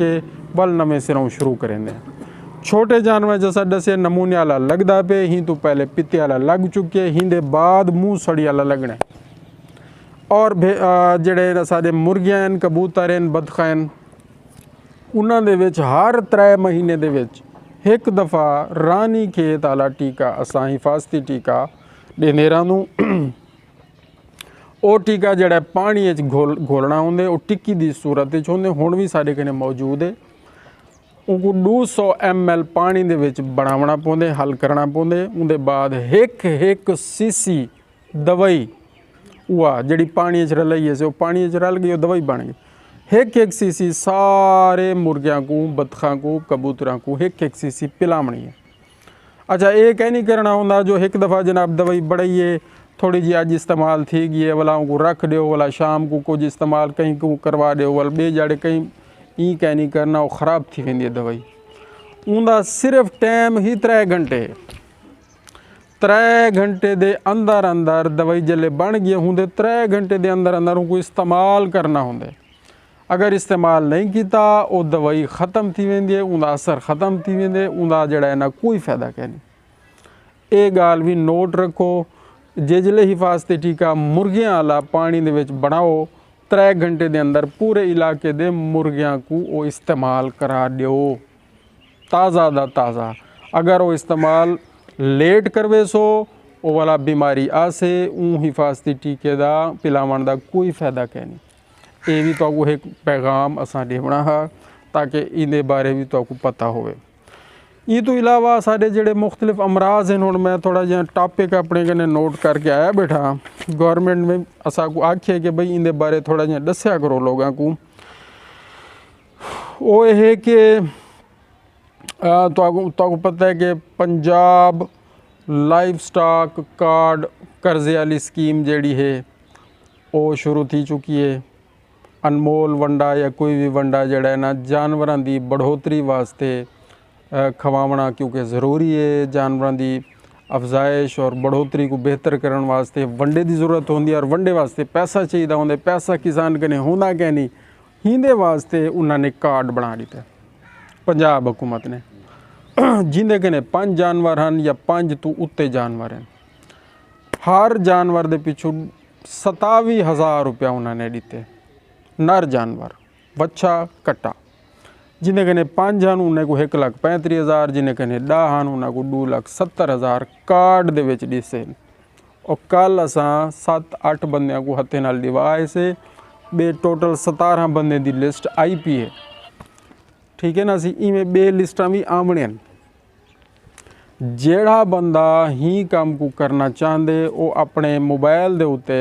के वल नवें सिरों शुरू करेंगे। छोटे जानवर जैसा दसे नमूने वाला लगता पे ही तो पहले पित्ते वाला लग चुके ही दे बाद मूँह सड़ी वाला लगना। और ਜਿਹੜੇ ਸਾਡੇ ਮੁਰਗੀਆਂ ਹਨ ਕਬੂਤਰ ਹਨ ਬਤਖਾਂ ਹਨ ਉਹਨਾਂ ਦੇ ਵਿੱਚ ਹਰ 3 ਮਹੀਨੇ ਦੇ ਵਿੱਚ ਇੱਕ ਦਫਾ ਰਾਣੀ ਖੇਤ ਵਾਲਾ ਟੀਕਾ ਅਸਾਂ ਹਿਫਾਜ਼ਤੀ ਟੀਕਾ ਦਿੰਦੇ ਰਹਿੰਦੇ ਨੂੰ। ਉਹ ਟੀਕਾ ਜਿਹੜਾ ਪਾਣੀ ਵਿੱਚ ਘੋਲਣਾ ਹੁੰਦੇ ਉਹ ਟਿੱਕੀ ਦੀ ਸੂਰਤ ਵਿੱਚ ਹੁੰਦੇ ਹੁਣ ਵੀ ਸਾਡੇ ਕੋਲ ਮੌਜੂਦ ਹੈ। ਉਹ 200 ml ਪਾਣੀ ਦੇ ਵਿੱਚ ਬਣਾਉਣਾ ਪਉਂਦੇ ਹੱਲ ਕਰਨਾ ਪਉਂਦੇ ਉਹਦੇ ਬਾਅਦ ਇੱਕ ਸੀਸੀ ਦਵਾਈ हुआ जी पानी च रलाई से पानी च रल गई दवाई बन गई। एक सीसी सारे मुर्गियां को बतखा को कबूतरा को एक सीसी पिलावनी है। अच्छा ये कह नहीं करना होंगे जो एक दफ़ा जनाब दवाई बढ़ाइए थोड़ी जी अज इस्तेमाल थी गई है वाला को रख दो वाला शाम को कुछ इस्तेमाल कहीं को करवा दो वाल बे जाड़े कहीं ई कह नहीं करना वो ख़राब थी वेंदी दवाई। उनका सिर्फ टाइम ही 3 घंटे 3 घंटे के अंदर अंदर दवाई जल्ले बन गई होंगे 3 घंटे के अंदर अंदर उनको इस्तेमाल करना होंगे। अगर इस्तेमाल नहीं किया वो दवाई ख़त्म थी वेंदी है उनका असर ख़त्म थी वेंदे उनका जड़ा ना कोई फ़ायदा कह नहीं। ये गाल भी नोट रखो जिसले हिफाजती टीका मुर्गियां वाला पानी दे विच बनाओ 3 घंटे के अंदर पूरे इलाके दे मुर्गियां को वो इस्तेमाल करा दो ताज़ा दा ताज़ा। अगर वो इस्तेमाल लेट करवे सो वो वाला बीमारी आसे ऊँ हिफाजती टीके का पिलावन का कोई फ़ायदा कह नहीं। ये भी तो एक पैगाम असा देना है ताकि इनके बारे भी तो पता होवे। ये तो इलावा साढ़े जोड़े मुख्तलिफ अमराज हैं हुण मैं थोड़ा जहा टॉपिक अपने कने नोट करके आया बैठा। गवर्नमेंट में असा को आखिए कि भाई इनके बारे थोड़ा जहा दस्या करो लोगों को। वो है कि तो पता है कि पंजाब लाइफ स्टॉक कार्ड कर्जे वाली स्कीम जी है वो शुरू थी चुकी है। अनमोल वंडा या कोई भी वंडा जड़ा है ना जानवरों की बढ़ोतरी वास्ते खवाना क्योंकि ज़रूरी है। जानवरों की अफजाइश और बढ़ोतरी को बेहतर करने वास्ते वंडे की ज़रूरत होंगी और वंडे वास्ते पैसा चाहिए होंगे। पैसा किसान कने होना क्या नहीं हिंदे वास्ते उन्होंने कार्ड बना दिता पंजाब हुकूमत ने जिंदे कने 5 जानवर हैं या 5 तो उत्ते जानवर हैं। हर जानवर के पिछू 27,000 रुपया उन्होंने दिते। नर जानवर बच्चा कट्टा जिन्हें कने 5 हैं उन्हें को 1,35,000 जिन्हें कने 10 हैं उन्हें को 2,70,000 कार्ड दे विच दिसे। और कल असा 7-8 बंदियां को हथे नाल दिवाए से बे टोटल 17 बंदे की लिस्ट आई पी है। ठीक है ना सी इवें 2 लिस्टां भी आमने जेड़ा बंदा ही काम को करना चाहते वो अपने मोबाइल के उत्ते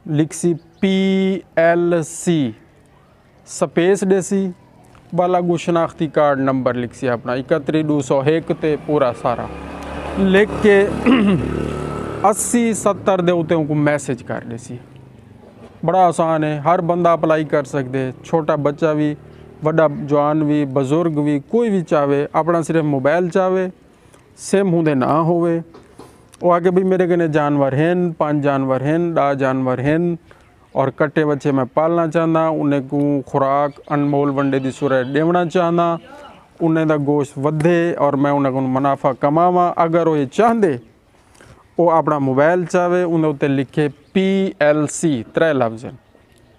लिखसी PLC स्पेस देसी वाला को शनाख्ती कार्ड नंबर लिखसी अपना 71,201 ते पूरा सारा लिख के 80-70 के उत्ते उनको मैसेज कर देसी। बड़ा आसान है हर बंदा अप्लाई कर सकते छोटा बच्चा भी वड्डा जवान भी बजुर्ग भी कोई भी चाहे अपना सिर्फ मोबाइल चाहे सिम होंदे ना होवे वो आके भी मेरे कने जानवर हैं 5 जानवर हैं 10 जानवर हैं और कट्टे बच्चे मैं पालना चाहता उन्हें को खुराक अनमोल वंडे की सूरत देना चाहता उन्हें दा गोश्त वधे और मैं उन्हें को मुनाफा कमावा। अगर वो ये चाहते वो अपना मोबाइल चाहे उन्हें उत्ते लिखे PLC 3 लफ्ज़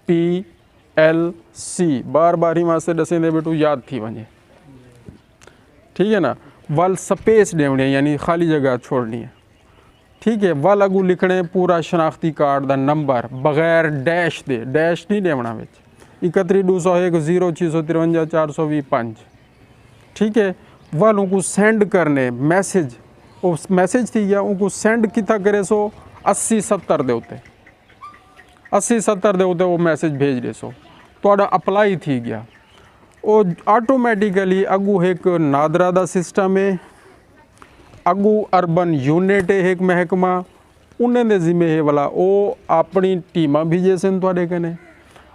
PLC बार बार ही वास्ते दसेंदे बेटू याद थी वने। ठीक है ना वल स्पेस देवनी है यानी खाली जगह छोड़नी है। ठीक है वल अगू लिखने पूरा शनाख्ती कार्ड का नंबर बगैर डैश दे डैश नहीं देवना विच 71,201 0653 425। ठीक है वल उनको सेंड करने मैसेज उस मैसेज थी गया उनको सेंड कितना करे सो 80-70 दे उत्ते 80-70 दे उत्ते वो मैसेज भेज दे सो तो अप्लाई थी गया। वो ऑटोमैटिकली अगू एक नादरा दा सिस्टम है अगू अर्बन यूनिट है एक महकमा उन्हें दे जिम्मे है वाला वो अपनी टीमां भेजे सन तुहाडे कने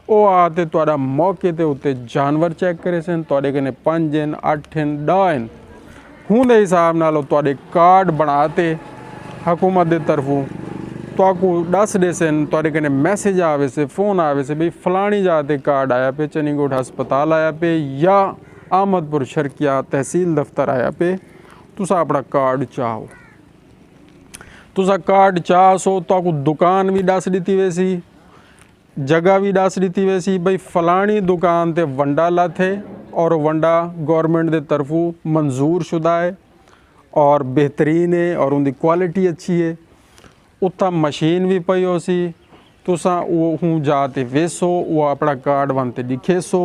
वो आते तुहाडा मौके ते उत्ते जानवर चेक करे सन तुहाडे कने 5 हैं 8 हैं 10 हैं हुंदे हिसाब नाल तुहाडे कार्ड बनाते हुकूमत दे तरफों तो दस दे सन तुहाडे कने मैसेज आवे से फोन आवे से भाई फलानी जाते कार्ड आया पे चनीगोट हस्पताल आया पे या आमदपुर शर्किया तहसील दफ्तर आया पे तुसा अपना कार्ड चाहो तुसा कार्ड चाह सो तो दुकान भी दस दी वैसी जगह भी दस दी वैसी भाई फलानी दुकान ते वंडा लाथे और वंडा गवर्नमेंट के तरफों मंजूर शुदा है और बेहतरीन है और उनकी क्वालिटी अच्छी है उत्ता मशीन भी पई हो सी तुसा वो हूँ जाते वेसो वो अपना कार्ड वनते दिखे सो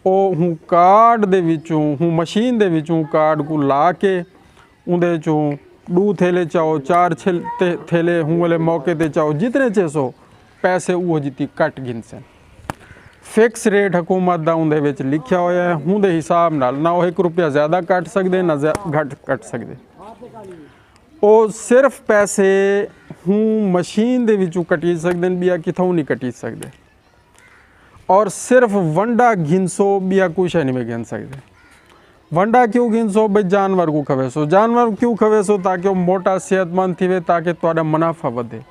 ओ हूँ कार्ड दे विचों हूँ मशीन दे विचों कार्ड को ला के उंदे चों 2 थैले चाहो 4 थैले हूँ वाले मौके ते चाहो जितने चेसो पैसे वो जितनी कट गिन से फिक्स रेट हुकूमत का उनके विच लिखा होया है उनके हिसाब नाल ना वो 1 रुपया ज़्यादा कट सकते ना घट कट सकते वो सिर्फ पैसे हूँ मशीन दे विचों कटी सकते बिया कितों नहीं कटी सकते और सिर्फ वंडा गिनसो बिया कुछ नहीं में गिन सकते वंडा क्यों गिनसो भाई जानवर को खवेसो जानवर क्यों खवेसो ताकि वो मोटा सेहतमंद थी ताकि तुहाडा मुनाफा वधे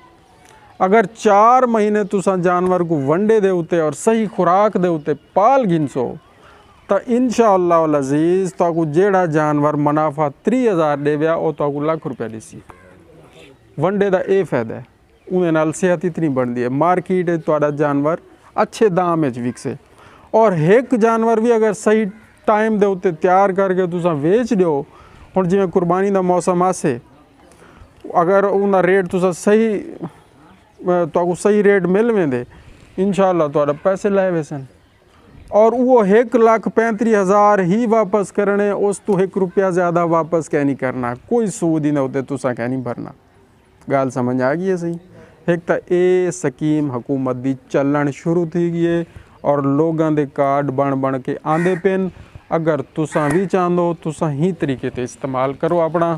अगर 4 महीने तुसा जानवर को वंडे दे उते और सही खुराक दे उते पाल गिनसो तो इंशाअल्लाह अज़ीज़ तो जेड़ा जानवर मुनाफा 30,000 देव्या वो तो लाख रुपया देसी वंडे का ये फायदा है उन्हें नाल सेहत इतनी बनती है मार्केट तुहाडा जानवर अच्छे दाम में विकसे और एक जानवर भी अगर सही टाइम दे उत्ते तैयार करके तुसा वेच दो हुण जिवें कुर्बानी का मौसम आसे अगर उनका रेट तुसा सही तो सही रेट मिल वेंदे इंशाअल्लाह तुहाडा पैसे लाए वैसन और वो 1,35,000 ही वापस करने उस तो 1 रुपया ज़्यादा वापस क्या नहीं करना कोई सूद ही ना होते तुसा क्या नहीं भरना गाल समझ आ गई है सही एक तो ये स्कीम हुकूमत दी चलन शुरू थी गई है और लोगों के कार्ड बन के आंदे पेन अगर तुसा भी चाहो तुसा ही तरीके ते इस्तेमाल करो अपना